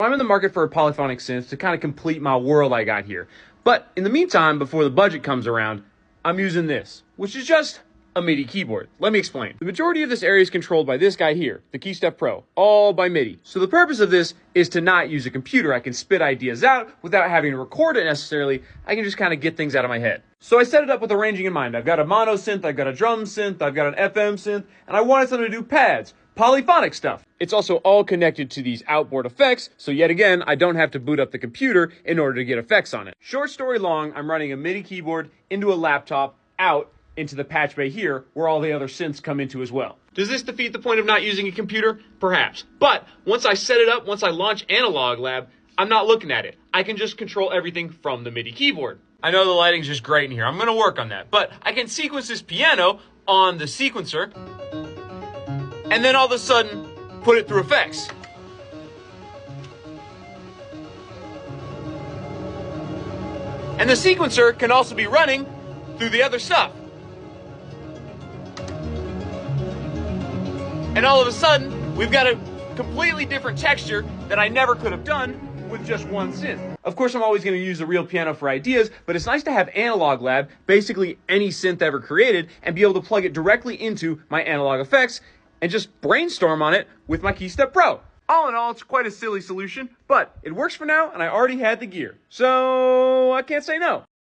I'm in the market for a polyphonic synth to kind of complete my world I got here. But in the meantime, before the budget comes around, I'm using this, which is just a MIDI keyboard. Let me explain. The majority of this area is controlled by this guy here, the KeyStep Pro, all by MIDI. So the purpose of this is to not use a computer. I can spit ideas out without having to record it necessarily. I can just kind of get things out of my head. So I set it up with arranging in mind. I've got a mono synth, I've got a drum synth, I've got an FM synth, and I wanted something to do pads, polyphonic stuff. It's also all connected to these outboard effects, so yet again, I don't have to boot up the computer in order to get effects on it. Short story long, I'm running a MIDI keyboard into a laptop, out into the patch bay here, where all the other synths come into as well. Does this defeat the point of not using a computer? Perhaps. But once I set it up, once I launch Analog Lab, I'm not looking at it. I can just control everything from the MIDI keyboard. I know the lighting's just great in here. I'm gonna work on that. But I can sequence this piano on the sequencer, and then all of a sudden, put it through effects. And the sequencer can also be running through the other stuff. And all of a sudden, we've got a completely different texture that I never could have done with just one synth. Of course, I'm always going to use a real piano for ideas, but it's nice to have Analog Lab, basically any synth ever created, and be able to plug it directly into my analog effects and just brainstorm on it with my KeyStep Pro. All in all, it's quite a silly solution, but it works for now, and I already had the gear. So I can't say no.